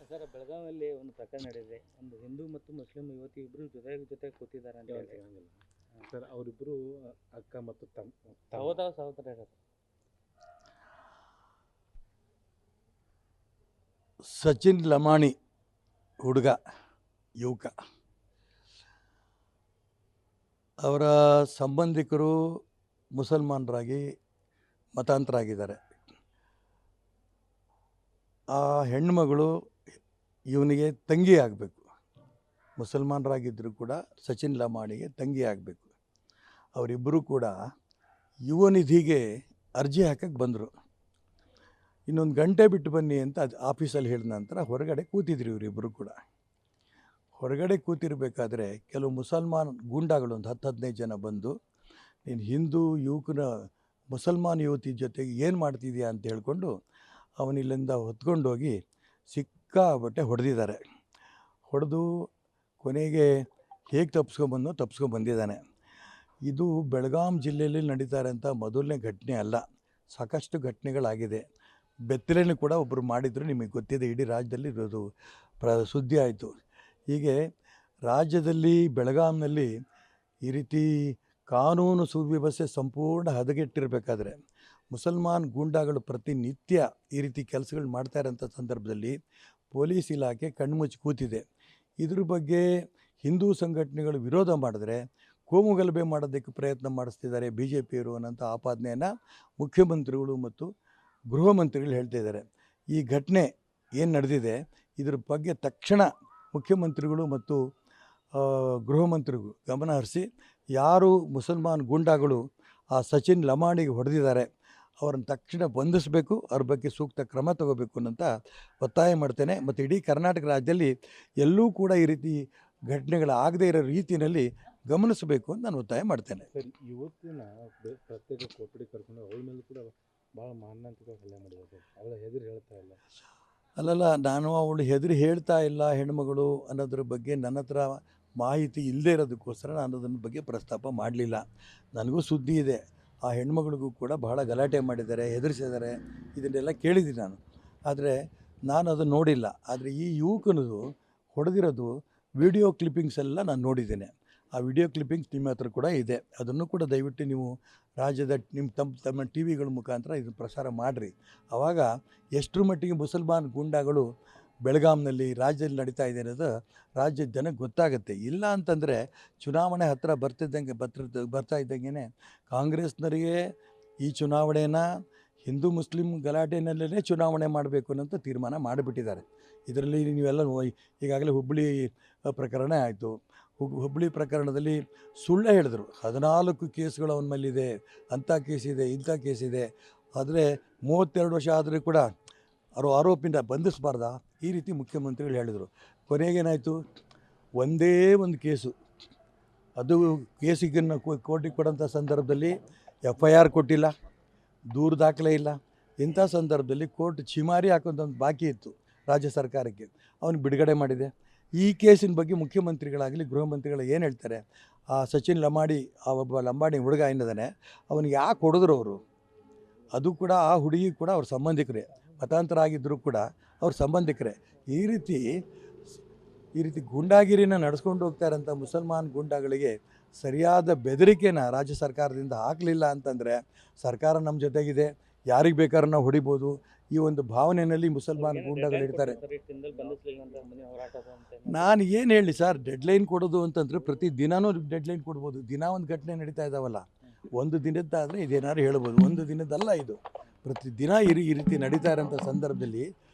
Sir, ಬೆಳಗಾವಿಯಲ್ಲಿ ಒಂದು ಪ್ರಕರಣ ನಡೆದಿದೆ. ಒಂದು ಹಿಂದೂ ಮತ್ತು ಮುಸ್ಲಿಂ ಯುವತಿ ಇಬ್ಬರು ಜೊತೆ ಕೂತಿದ್ದಾರೆ ಅಂತ ಹೇಳಿ. ಸರ್, ಅವರಿಬ್ಬರು ಅಕ್ಕ ಮತ್ತು ಸಹೋದರ. ಸಚಿನ್ ಲಮಾಣಿ ಹುಡುಗ ಯುವಕ, ಅವರ ಸಂಬಂಧಿಕರು ಮುಸಲ್ಮಾನರಾಗಿ ಮತಾಂತರ ಆಗಿದ್ದಾರೆ. ಆ ಹೆಣ್ಣುಮಗಳು ಇವನಿಗೆ ತಂಗಿ ಆಗಬೇಕು. ಮುಸಲ್ಮಾನರಾಗಿದ್ದರೂ ಕೂಡ ಸಚಿನ್ ಲಮಾಣಿಗೆ ತಂಗಿ ಆಗಬೇಕು. ಅವರಿಬ್ಬರು ಕೂಡ ಯುವ ನಿಧಿಗೆ ಅರ್ಜಿ ಹಾಕಕ್ಕೆ ಬಂದರು. ಇನ್ನೊಂದು ಗಂಟೆ ಬಿಟ್ಟು ಬನ್ನಿ ಅಂತ ಅದು ಆಫೀಸಲ್ಲಿ ಹೇಳಿದ ನಂತರ ಹೊರಗಡೆ ಕೂತಿದ್ರು ಇವರಿಬ್ಬರು ಕೂಡ. ಹೊರಗಡೆ ಕೂತಿರಬೇಕಾದ್ರೆ ಕೆಲವು ಮುಸಲ್ಮಾನ್ ಗೂಂಡಾಗಳು ಒಂದು 10-15 ಜನ ಬಂದು, ನೀನು ಹಿಂದೂ ಯುವಕನ ಮುಸಲ್ಮಾನ್ ಯುವತಿ ಜೊತೆಗೆ ಏನು ಮಾಡ್ತಿದ್ಯಾ ಅಂತ ಹೇಳ್ಕೊಂಡು ಅವನಿಲ್ಲಿಂದ ಹೊತ್ಕೊಂಡೋಗಿ ಸಿಕ್ಕಾಬಟ್ಟೆ ಹೊಡೆದಿದ್ದಾರೆ. ಹೊಡೆದು ಕೊನೆಗೆ ಹೇಗೆ ತಪ್ಪಿಸ್ಕೊಂಡ್ಬಂದಿದ್ದಾನೆ. ಇದು ಬೆಳಗಾಂ ಜಿಲ್ಲೆಯಲ್ಲಿ ನಡೀತಾರೆ ಅಂತ ಮೊದಲನೇ ಘಟನೆ ಅಲ್ಲ, ಸಾಕಷ್ಟು ಘಟನೆಗಳಾಗಿದೆ. ಬೆತ್ತಲೆನೂ ಕೂಡ ಒಬ್ಬರು ಮಾಡಿದ್ರು, ನಿಮಗೆ ಗೊತ್ತಿದೆ, ಇಡೀ ರಾಜ್ಯದಲ್ಲಿ ಇರೋದು ಸುದ್ದಿ ಆಯಿತು. ಹೀಗೆ ರಾಜ್ಯದಲ್ಲಿ ಬೆಳಗಾಂನಲ್ಲಿ ಈ ರೀತಿ ಕಾನೂನು ಸುವ್ಯವಸ್ಥೆ ಸಂಪೂರ್ಣ ಹದಗೆಟ್ಟಿರಬೇಕಾದ್ರೆ ಮುಸಲ್ಮಾನ್ ಗೂಂಡಾಗಳು ಪ್ರತಿನಿತ್ಯ ಈ ರೀತಿ ಕೆಲಸಗಳು ಮಾಡ್ತಾ ಇರೋಂಥ ಸಂದರ್ಭದಲ್ಲಿ ಪೊಲೀಸ್ ಇಲಾಖೆ ಕಣ್ಮುಚ್ಚಿ ಕೂತಿದೆ. ಇದ್ರ ಬಗ್ಗೆ ಹಿಂದೂ ಸಂಘಟನೆಗಳು ವಿರೋಧ ಮಾಡಿದ್ರೆ ಕೋಮುಗಲಭೆ ಮಾಡೋದಕ್ಕೆ ಪ್ರಯತ್ನ ಮಾಡಿಸ್ತಿದ್ದಾರೆ BJPಯವರು ಅನ್ನೋಂಥ ಆಪಾದನೆಯನ್ನು ಮುಖ್ಯಮಂತ್ರಿಗಳು ಮತ್ತು ಗೃಹ ಮಂತ್ರಿಗಳು ಹೇಳ್ತಾಯಿದ್ದಾರೆ. ಈ ಘಟನೆ ಏನು ನಡೆದಿದೆ ಇದ್ರ ಬಗ್ಗೆ ತಕ್ಷಣ ಮುಖ್ಯಮಂತ್ರಿಗಳು ಮತ್ತು ಗೃಹ ಮಂತ್ರಿಗಳು ಗಮನ ಹರಿಸಿ ಯಾರು ಮುಸಲ್ಮಾನ್ ಗೂಂಡಾಗಳು ಆ ಸಚಿನ್ ಲಮಾಣಿಗೆ ಹೊಡೆದಿದ್ದಾರೆ ಅವರನ್ನು ತಕ್ಷಣ ಬಂಧಿಸಬೇಕು, ಅವ್ರ ಬಗ್ಗೆ ಸೂಕ್ತ ಕ್ರಮ ತಗೋಬೇಕು ಅನ್ನೋಂಥ ಒತ್ತಾಯ ಮಾಡ್ತೇನೆ. ಮತ್ತು ಇಡೀ ಕರ್ನಾಟಕ ರಾಜ್ಯದಲ್ಲಿ ಎಲ್ಲೂ ಕೂಡ ಈ ರೀತಿ ಘಟನೆಗಳಾಗದೇ ಇರೋ ರೀತಿಯಲ್ಲಿ ಗಮನಿಸಬೇಕು ಅಂತ ನಾನು ಒತ್ತಾಯ ಮಾಡ್ತೇನೆ. ಸರ್, ಇವತ್ತಿನ ಪ್ರತ್ಯೇಕ ಕೊಠಡಿ ಕರ್ಕೊಂಡು ಅವಳ ಮೇಲೆ ಕೂಡ ಭಾಳ ಮಾರಣಾಂತಿಕ ಹಲ್ಲೆ ಮಾಡಿದ್ದಾರೆ. ಅವಳ ಹೆದರಿ ಹೇಳ್ತಾ ಇಲ್ಲ. ಅಲ್ಲಲ್ಲ, ನಾನು ಅವಳು ಹೆದರಿ ಹೇಳ್ತಾ ಇಲ್ಲ ಹೆಣ್ಮಗಳು ಅನ್ನೋದ್ರ ಬಗ್ಗೆ ನನ್ನ ಹತ್ರ ಮಾಹಿತಿ ಇಲ್ಲದೇ ಇರೋದಕ್ಕೋಸ್ಕರ ನಾನು ಅದನ್ನ ಬಗ್ಗೆ ಪ್ರಸ್ತಾಪ ಮಾಡಲಿಲ್ಲ. ನನಗೂ ಸುದ್ದಿ ಇದೆ, ಆ ಹೆಣ್ಮಗಳಿಗೂ ಕೂಡ ಬಹಳ ಗಲಾಟೆ ಮಾಡಿದ್ದಾರೆ, ಹೆದರಿಸಿದ್ದಾರೆ, ಇದನ್ನೆಲ್ಲ ಕೇಳಿದ್ದೀನಿ ನಾನು. ಆದರೆ ನಾನು ಅದನ್ನು ನೋಡಿಲ್ಲ. ಆದರೆ ಈ ಯುವಕನದು ಹೊಡೆದಿರೋದು ವಿಡಿಯೋ ಕ್ಲಿಪ್ಪಿಂಗ್ಸ್ ಎಲ್ಲ ನಾನು ನೋಡಿದ್ದೇನೆ. ಆ ವಿಡಿಯೋ ಕ್ಲಿಪ್ಪಿಂಗ್ಸ್ ನಿಮ್ಮ ಹತ್ರ ಕೂಡ ಇದೆ. ಅದನ್ನು ಕೂಡ ದಯವಿಟ್ಟು ನೀವು ರಾಜ್ಯದ ತಮ್ಮ ಟಿ ವಿಗಳ ಮುಖಾಂತರ ಇದನ್ನು ಪ್ರಸಾರ ಮಾಡಿರಿ. ಆವಾಗ ಎಷ್ಟರ ಮಟ್ಟಿಗೆ ಮುಸಲ್ಮಾನ್ ಗೂಂಡಾಗಳು ಬೆಳಗಾಂನಲ್ಲಿ ರಾಜ್ಯದಲ್ಲಿ ನಡೀತಾ ಇದೆ ಅನ್ನೋದು ರಾಜ್ಯದ ಜನಕ್ಕೆ ಗೊತ್ತಾಗುತ್ತೆ. ಇಲ್ಲ ಅಂತಂದರೆ ಚುನಾವಣೆ ಹತ್ತಿರ ಬರ್ತಾ ಇದ್ದಂಗೆ ಕಾಂಗ್ರೆಸ್ನರಿಗೆ ಈ ಚುನಾವಣೆಯನ್ನು ಹಿಂದೂ ಮುಸ್ಲಿಂ ಗಲಾಟೆನಲ್ಲೇ ಚುನಾವಣೆ ಮಾಡಬೇಕು ಅನ್ನೋಂಥ ತೀರ್ಮಾನ ಮಾಡಿಬಿಟ್ಟಿದ್ದಾರೆ. ಇದರಲ್ಲಿ ನೀವೆಲ್ಲ ಈಗಾಗಲೇ ಹುಬ್ಬಳ್ಳಿ ಪ್ರಕರಣ ಆಯಿತು. ಹುಬ್ಬಳ್ಳಿ ಪ್ರಕರಣದಲ್ಲಿ ಸುಳ್ಳು ಹೇಳಿದ್ರು, 14 ಕೇಸ್ಗಳು ಅವನ ಮೇಲಿದೆ, ಅಂಥ ಕೇಸಿದೆ, ಇಂಥ ಕೇಸಿದೆ. ಆದರೆ 32 ವರ್ಷ ಆದರೂ ಕೂಡ ಅವರು ಆರೋಪಿನ ಬಂಧಿಸಬಾರ್ದಾ ಈ ರೀತಿ ಮುಖ್ಯಮಂತ್ರಿಗಳು ಹೇಳಿದರು. ಕೊನೆಗೇನಾಯಿತು, ಒಂದೇ ಒಂದು ಕೇಸು, ಅದು ಕೇಸಿಗನ್ನು ಕೋರ್ಟಿಗೆ ಕೊಡೋಂಥ ಸಂದರ್ಭದಲ್ಲಿ FIR ಕೊಟ್ಟಿಲ್ಲ, ದೂರು ದಾಖಲೆ ಇಲ್ಲ. ಇಂಥ ಸಂದರ್ಭದಲ್ಲಿ ಕೋರ್ಟ್ ಚಿಮಾರಿ ಹಾಕೋಂಥ ಒಂದು ಬಾಕಿ ಇತ್ತು ರಾಜ್ಯ ಸರ್ಕಾರಕ್ಕೆ, ಅವನು ಬಿಡುಗಡೆ ಮಾಡಿದೆ. ಈ ಕೇಸಿನ ಬಗ್ಗೆ ಮುಖ್ಯಮಂತ್ರಿಗಳಾಗಲಿ ಗೃಹ ಮಂತ್ರಿಗಳು ಏನು ಹೇಳ್ತಾರೆ, ಆ ಸಚಿನ್ ಲಮಾಣಿ, ಆ ಒಬ್ಬ ಲಂಬಾಣಿ ಹುಡುಗ ಏನಿದ್ದಾನೆ ಅವನಿಗೆ ಯಾಕೆ ಹೊಡೆದ್ರು ಅವರು? ಅದು ಕೂಡ ಆ ಹುಡುಗಿ ಕೂಡ ಅವ್ರ ಸಂಬಂಧಿಕರೇ, ಮತಾಂತರ ಆಗಿದ್ದರೂ ಕೂಡ ಅವ್ರ ಸಂಬಂಧಿಕರೇ. ಈ ರೀತಿ ಗೂಂಡಾಗಿರಿನ ನಡೆಸ್ಕೊಂಡು ಹೋಗ್ತಾ ಇರೋಂಥ ಮುಸಲ್ಮಾನ್ ಗೂಂಡಾಗಳಿಗೆ ಸರಿಯಾದ ಬೆದರಿಕೆನ ರಾಜ್ಯ ಸರ್ಕಾರದಿಂದ ಹಾಕಲಿಲ್ಲ ಅಂತಂದರೆ ಸರ್ಕಾರ ನಮ್ಮ ಜೊತೆಗಿದೆ, ಯಾರಿಗೆ ಬೇಕಾದ್ರೂ ನಾವು ಹೊಡಿಬೋದು, ಈ ಒಂದು ಭಾವನೆಯಲ್ಲಿ ಮುಸಲ್ಮಾನ್ ಗೂಂಡಾಗಳು ಇರ್ತಾರೆ. ನಾನು ಏನು ಹೇಳಿ ಸರ್, ಡೆಡ್ಲೈನ್ ಕೊಡೋದು ಅಂತಂದರೆ ಪ್ರತಿ ದಿನವೂ ಡೆಡ್ಲೈನ್ ಕೊಡ್ಬೋದು. ದಿನ ಒಂದು ಘಟನೆ ನಡೀತಾ ಇದ್ದಾವಲ್ಲ, ಒಂದು ದಿನದ್ದಾದರೆ ಇದೇನಾದ್ರು ಹೇಳ್ಬೋದು, ಒಂದು ದಿನದ್ದಲ್ಲ ಇದು. ಪ್ರತಿದಿನ ಈ ರೀತಿ ನಡೀತಾ ಇರೋಂಥ ಸಂದರ್ಭದಲ್ಲಿ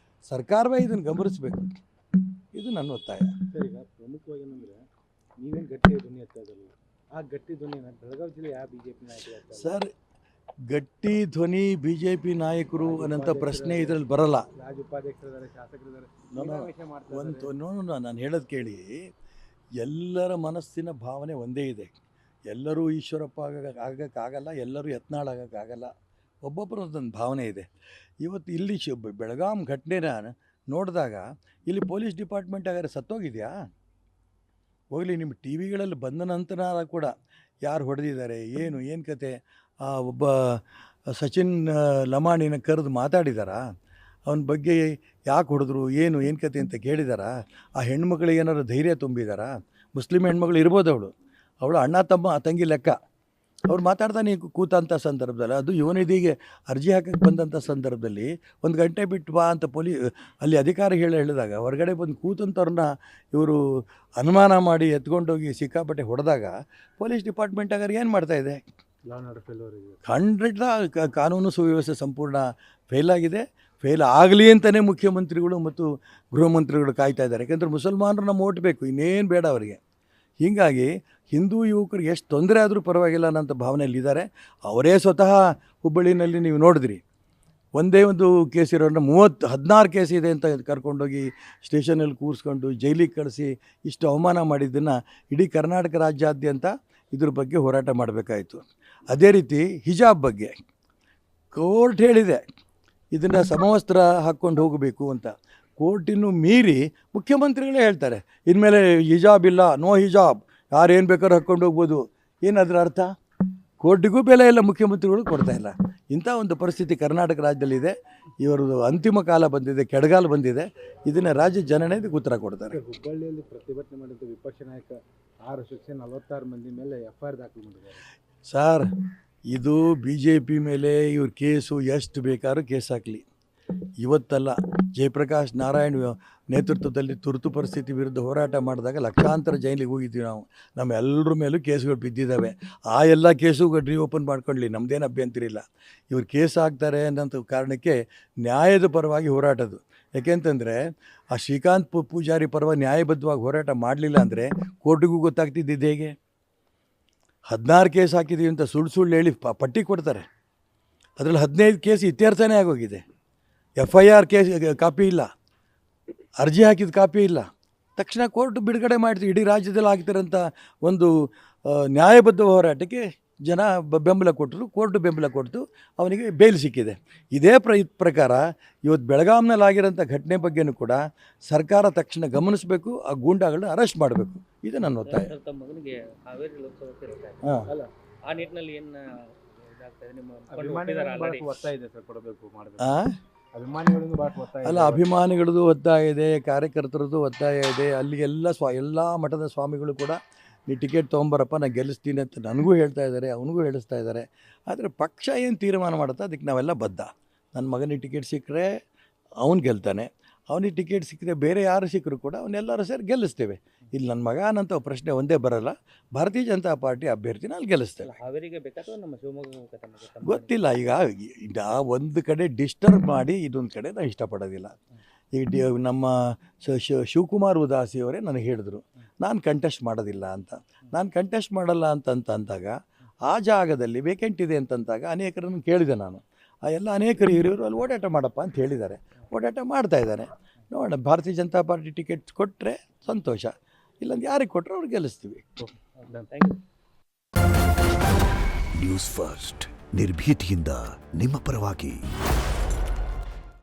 ಸರ್ಕಾರವೇ ಇದನ್ನು ಗಮನಿಸಬೇಕು, ಇದು ನನ್ನ ಒತ್ತಾಯ. ಸರ್, ಈಗ ಪ್ರಮುಖವಾಗಿ ಏನಂದರೆ ನೀವೇನು ಗಟ್ಟಿ ಧ್ವನಿ ಎತ್ತಾ ಇದ್ದಲ್ಲ, ಆ ಗಟ್ಟಿ ಧ್ವನಿಯನ್ನು ಬೆಳಗಾವಿ ಜಿಲ್ಲೆ ಯಾವ BJP ನಾಯಕರು? ಸರ್, ಗಟ್ಟಿ ಧ್ವನಿ BJP ನಾಯಕರು ಅನ್ನೋಂಥ ಪ್ರಶ್ನೆ ಇದರಲ್ಲಿ ಬರಲ್ಲ. ರಾಜ್ಯ ಉಪಾಧ್ಯಕ್ಷರಿದ್ದಾರೆ, ಶಾಸಕರಿದ್ದಾರೆ, ನಾನು ಹೇಳೋದು ಕೇಳಿ, ಎಲ್ಲರ ಮನಸ್ಸಿನ ಭಾವನೆ ಒಂದೇ ಇದೆ. ಎಲ್ಲರೂ ಈಶ್ವರಪ್ಪ ಆಗೋಕ್ಕಾಗಲ್ಲ, ಎಲ್ಲರೂ ಯತ್ನಾಳ್ ಆಗೋಕ್ಕಾಗಲ್ಲ, ಒಬ್ಬೊಬ್ಬರು ಒಂದೊಂದು ಭಾವನೆ ಇದೆ. ಇವತ್ತು ಇಲ್ಲಿ ಬೆಳಗಾಂ ಘಟನೆನ ನೋಡಿದಾಗ ಇಲ್ಲಿ ಪೊಲೀಸ್ ಡಿಪಾರ್ಟ್ಮೆಂಟ್ ಹಾಗಾದ್ರೆ ಸತ್ತೋಗಿದೆಯಾ? ಹೋಗಲಿ, ನಿಮ್ಮ ಟಿ ವಿಗಳಲ್ಲಿ ಬಂದ ನಂತರ ಕೂಡ ಯಾರು ಹೊಡೆದಿದ್ದಾರೆ, ಏನು ಕತೆ, ಒಬ್ಬ ಸಚಿನ್ ಲಮಾಣಿನ ಕರೆದು ಮಾತಾಡಿದಾರಾ? ಅವನ ಬಗ್ಗೆ ಯಾಕೆ ಹೊಡೆದ್ರು ಏನು ಕತೆ ಅಂತ ಕೇಳಿದಾರಾ? ಆ ಹೆಣ್ಮಕ್ಳಿಗೆ ಏನಾದ್ರು ಧೈರ್ಯ ತುಂಬಿದಾರಾ? ಮುಸ್ಲಿಂ ಹೆಣ್ಮಗಳು ಇರ್ಬೋದು, ಅವಳು ಅಣ್ಣ ತಮ್ಮ ತಂಗಿ ಲೆಕ್ಕ. ಅವ್ರು ಮಾತಾಡ್ತಾನೆ ಕೂತಂಥ ಸಂದರ್ಭದಲ್ಲಿ, ಅದು ಯುವನಿಧಿಗೆ ಅರ್ಜಿ ಹಾಕಕ್ಕೆ ಬಂದಂಥ ಸಂದರ್ಭದಲ್ಲಿ 1 ಗಂಟೆ ಬಿಟ್ಟು ಬಾ ಅಂತ ಅಲ್ಲಿ ಅಧಿಕಾರಿ ಹೇಳಿದಾಗ ಹೊರಗಡೆ ಬಂದು ಕೂತಂಥವ್ರನ್ನ ಇವರು ಅನುಮಾನ ಮಾಡಿ ಎತ್ಕೊಂಡೋಗಿ ಸಿಕ್ಕಾಪಟ್ಟೆ ಹೊಡೆದಾಗ ಪೊಲೀಸ್ ಡಿಪಾರ್ಟ್ಮೆಂಟ್ ಆಗಾರೆ ಏನು ಮಾಡ್ತಾಯಿದೆ? ಲಾ ಆ್ಯಂಡ್ ಆರ್ಡರ್ ಫೇಲ್ಯೂರ್ 100 ಕಾನೂನು ಸುವ್ಯವಸ್ಥೆ ಸಂಪೂರ್ಣ ಫೇಲ್ ಆಗಿದೆ. ಫೇಲ್ ಆಗಲಿ ಅಂತಲೇ ಮುಖ್ಯಮಂತ್ರಿಗಳು ಮತ್ತು ಗೃಹ ಮಂತ್ರಿಗಳು ಕಾಯ್ತಾ ಇದ್ದಾರೆ. ಯಾಕೆಂದರೆ ಮುಸಲ್ಮಾನರು ನಮ್ಮ ಓಟ್ ಬೇಕು, ಇನ್ನೇನು ಬೇಡ ಅವರಿಗೆ. ಹೀಗಾಗಿ ಹಿಂದೂ ಯುವಕರಿಗೆ ಎಷ್ಟು ತೊಂದರೆ ಆದರೂ ಪರವಾಗಿಲ್ಲ ಅನ್ನೋಂಥ ಭಾವನೆಯಲ್ಲಿದ್ದಾರೆ. ಅವರೇ ಸ್ವತಃ ಹುಬ್ಬಳ್ಳಿನಲ್ಲಿ ನೀವು ನೋಡಿದ್ರಿ, ಒಂದೇ ಒಂದು ಕೇಸ್ ಇರೋನ್ನ 16 ಕೇಸ್ ಇದೆ ಅಂತ ಕರ್ಕೊಂಡೋಗಿ ಸ್ಟೇಷನಲ್ಲಿ ಕೂರಿಸ್ಕೊಂಡು ಜೈಲಿಗೆ ಕಳಿಸಿ ಇಷ್ಟು ಅವಮಾನ ಮಾಡಿದ್ದನ್ನು ಇಡೀ ಕರ್ನಾಟಕ ರಾಜ್ಯಾದ್ಯಂತ ಇದ್ರ ಬಗ್ಗೆ ಹೋರಾಟ ಮಾಡಬೇಕಾಯಿತು. ಅದೇ ರೀತಿ ಹಿಜಾಬ್ ಬಗ್ಗೆ ಕೋರ್ಟ್ ಹೇಳಿದೆ ಇದನ್ನು ಸಮವಸ್ತ್ರ ಹಾಕ್ಕೊಂಡು ಹೋಗಬೇಕು ಅಂತ. ಕೋರ್ಟಿನೂ ಮೀರಿ ಮುಖ್ಯಮಂತ್ರಿಗಳೇ ಹೇಳ್ತಾರೆ ಇನ್ಮೇಲೆ ಹಿಜಾಬ್ ಇಲ್ಲ, ನೋ ಹಿಜಾಬ್, ಯಾರೇನು ಬೇಕಾದ್ರೂ ಹಾಕ್ಕೊಂಡು ಹೋಗ್ಬೋದು. ಏನದ್ರ ಅರ್ಥ? ಕೋರ್ಟಿಗೂ ಬೆಲೆ ಇಲ್ಲ, ಮುಖ್ಯಮಂತ್ರಿಗಳು ಕೊಡ್ತಾಯಿಲ್ಲ. ಇಂಥ ಒಂದು ಪರಿಸ್ಥಿತಿ ಕರ್ನಾಟಕ ರಾಜ್ಯದಲ್ಲಿದೆ. ಇವರದು ಅಂತಿಮ ಕಾಲ ಬಂದಿದೆ, ಕೆಳಗಾಲ ಬಂದಿದೆ. ಇದನ್ನು ರಾಜ್ಯ ಜನನೇ ಇದಕ್ಕೆ ಉತ್ತರ ಕೊಡ್ತಾರೆ. ಹುಬ್ಬಳ್ಳಿಯಲ್ಲಿ ಪ್ರತಿಭಟನೆ ಮಾಡಿದ ವಿಪಕ್ಷ ನಾಯಕ 6 ಶಿಕ್ಷೆ 46 ಮಂದಿ ಮೇಲೆ FIR ದಾಖಲು ಮಾಡಿದ್ದಾರೆ. ಸರ್, ಇದು BJP ಮೇಲೆ ಇವ್ರ ಕೇಸು ಎಷ್ಟು ಬೇಕಾದ್ರೂ ಕೇಸ್ ಹಾಕಲಿ. ಇವತ್ತಲ್ಲ, ಜಯಪ್ರಕಾಶ್ ನಾರಾಯಣ್ ನೇತೃತ್ವದಲ್ಲಿ ತುರ್ತು ಪರಿಸ್ಥಿತಿ ವಿರುದ್ಧ ಹೋರಾಟ ಮಾಡಿದಾಗ ಲಕ್ಷಾಂತರ ಜೈಲಿಗೆ ಹೋಗಿದ್ವಿ ನಾವು. ನಮ್ಮೆಲ್ಲರ ಮೇಲೂ ಕೇಸುಗಳು ಬಿದ್ದಿದ್ದಾವೆ. ಆ ಎಲ್ಲ ಕೇಸುಗಳು ರೀಓಪನ್ ಮಾಡ್ಕೊಳ್ಳಿ, ನಮ್ಮದೇನು ಅಭ್ಯಂತರ ಇಲ್ಲ. ಇವ್ರು ಕೇಸ್ ಹಾಕ್ತಾರೆ ಅನ್ನೋಂಥ ಕಾರಣಕ್ಕೆ ನ್ಯಾಯದ ಪರವಾಗಿ ಹೋರಾಟದು. ಯಾಕೆಂತಂದರೆ ಆ ಶ್ರೀಕಾಂತ್ ಪೂಜಾರಿ ಪರವಾಗಿ ನ್ಯಾಯಬದ್ಧವಾಗಿ ಹೋರಾಟ ಮಾಡಲಿಲ್ಲ ಅಂದರೆ ಕೋರ್ಟಿಗೂ ಗೊತ್ತಾಗ್ತಿದ್ದಿದ್ದು ಹೇಗೆ? 16 ಕೇಸ್ ಹಾಕಿದ್ದೀವಿ ಅಂತ ಸುಳ್ಳು ಹೇಳಿ ಪಟ್ಟಿ ಕೊಡ್ತಾರೆ. ಅದರಲ್ಲಿ 15 ಕೇಸ್ ಇತ್ಯರ್ಥನೇ ಆಗೋಗಿದೆ. FIR ಕೇಸ್ ಕಾಪಿ ಇಲ್ಲ, ಅರ್ಜಿ ಹಾಕಿದ ಕಾಪಿ ಇಲ್ಲ. ತಕ್ಷಣ ಕೋರ್ಟ್ ಬಿಡುಗಡೆ ಮಾಡ್ತೀವಿ. ಇಡೀ ರಾಜ್ಯದಲ್ಲಿ ಆಗ್ತಿರೋಂಥ ಒಂದು ನ್ಯಾಯಬದ್ಧ ಹೋರಾಟಕ್ಕೆ ಜನ ಬೆಂಬಲ ಕೊಟ್ಟರು, ಕೋರ್ಟ್ ಬೆಂಬಲ ಕೊಟ್ಟು ಅವನಿಗೆ ಬೇಲ್ ಸಿಕ್ಕಿದೆ. ಇದೇ ಪ್ರಕಾರ ಇವತ್ತು ಬೆಳಗಾಂನಲ್ಲಿ ಆಗಿರೋಂಥ ಘಟನೆ ಬಗ್ಗೆಯೂ ಕೂಡ ಸರ್ಕಾರ ತಕ್ಷಣ ಗಮನಿಸಬೇಕು, ಆ ಗೂಂಡಾಗಳನ್ನ ಅರೆಸ್ಟ್ ಮಾಡಬೇಕು. ಇದು ನನ್ನ ಒತ್ತಾಯ. ತಮ್ಮ ಮಗನಿಗೆ ಹಾವೇರಿ ಲೋಕಸಭೆ ಹಾಂ, ಆ ನಿಟ್ಟಿನಲ್ಲಿ ಏನು ಇದಾಗ್ತದೆ? ನಿಮ್ಮ ಒತ್ತಾಯ ಇದೆ ಸರ್, ಕೊಡಬೇಕು, ಮಾಡಬೇಕು. ಅಭಿಮಾನಿಗಳದ್ದು ಅಲ್ಲ, ಅಭಿಮಾನಿಗಳದ್ದು ಒತ್ತಾಯ ಇದೆ, ಕಾರ್ಯಕರ್ತರದ್ದು ಒತ್ತಾಯ ಇದೆ. ಅಲ್ಲಿ ಎಲ್ಲ ಮಠದ ಸ್ವಾಮಿಗಳು ಕೂಡ ನೀ ಟಿಕೆಟ್ ತೊಗೊಂಬರಪ್ಪ, ನಾನು ಗೆಲ್ಲಿಸ್ತೀನಿ ಅಂತ ನನಗೂ ಹೇಳ್ತಾ ಇದ್ದಾರೆ, ಅವನಿಗೂ ಹೇಳಿಸ್ತಾ ಇದ್ದಾರೆ. ಆದರೆ ಪಕ್ಷ ಏನು ತೀರ್ಮಾನ ಮಾಡುತ್ತೆ ಅದಕ್ಕೆ ನಾವೆಲ್ಲ ಬದ್ಧ. ನನ್ನ ಮಗನಿಗೆ ಟಿಕೆಟ್ ಸಿಕ್ಕರೆ ಅವ್ನು ಗೆಲ್ತಾನೆ, ಅವನಿಗೆ ಟಿಕೆಟ್ ಸಿಕ್ಕರೆ ಬೇರೆ ಯಾರು ಸಿಕ್ಕರು ಕೂಡ ಅವನ್ನೆಲ್ಲರೂ ಸೇರಿ ಗೆಲ್ಲಿಸ್ತೇವೆ. ಇಲ್ಲಿ ನನ್ನ ಮಗ ಅನ್ನೋಂಥ ಪ್ರಶ್ನೆ ಒಂದೇ ಬರೋಲ್ಲ. ಭಾರತೀಯ ಜನತಾ ಪಾರ್ಟಿ ಅಭ್ಯರ್ಥಿನ ಅಲ್ಲಿ ಗೆಲ್ಲಿಸ್ತೇವೆ. ಹಾವೇರಿಗೆ ಬೇಕಾದ್ರೆ ನಮ್ಮ ಶಿವಮೊಗ್ಗ ಗೊತ್ತಿಲ್ಲ. ಈಗ ಒಂದು ಕಡೆ ಡಿಸ್ಟರ್ಬ್ ಮಾಡಿ ಇನ್ನೊಂದು ಕಡೆ ನಾನು ಇಷ್ಟಪಡೋದಿಲ್ಲ. ಈಗ ನಮ್ಮ ಶಿವಕುಮಾರ್ ಉದಾಸಿಯವರೇ ನನಗೆ ಹೇಳಿದ್ರು ನಾನು ಕಂಟೆಸ್ಟ್ ಮಾಡೋದಿಲ್ಲ ಅಂತ. ನಾನು ಕಂಟೆಸ್ಟ್ ಮಾಡಲ್ಲ ಅಂದಾಗ ಆ ಜಾಗದಲ್ಲಿ ವೇಕೆಂಟ್ ಇದೆ ಅಂತಂದಾಗ ಅನೇಕರನ್ನು ಕೇಳಿದೆ ನಾನು. ಆ ಎಲ್ಲ ಅನೇಕರು ಹಿರಿಯರು ಅಲ್ಲಿ ಓಡಾಟ ಮಾಡಪ್ಪ ಅಂತ ಹೇಳಿದ್ದಾರೆ, ಓಡಾಟ ಮಾಡ್ತಾ ಇದ್ದಾರೆ. ನೋಡೋಣ, ಭಾರತೀಯ ಜನತಾ ಪಾರ್ಟಿ ಟಿಕೆಟ್ ಕೊಟ್ಟರೆ ಸಂತೋಷ, ಇಲ್ಲಾಂದ್ರೆ ಯಾರಿಗೆ ಕೊಟ್ಟರೆ ಅವ್ರು ಗೆಲ್ಲಿಸ್ತೀವಿ. ನ್ಯೂಸ್ ಫಸ್ಟ್, ನಿರ್ಭೀತಿಯಿಂದ ನಿಮ್ಮ ಪರವಾಗಿ.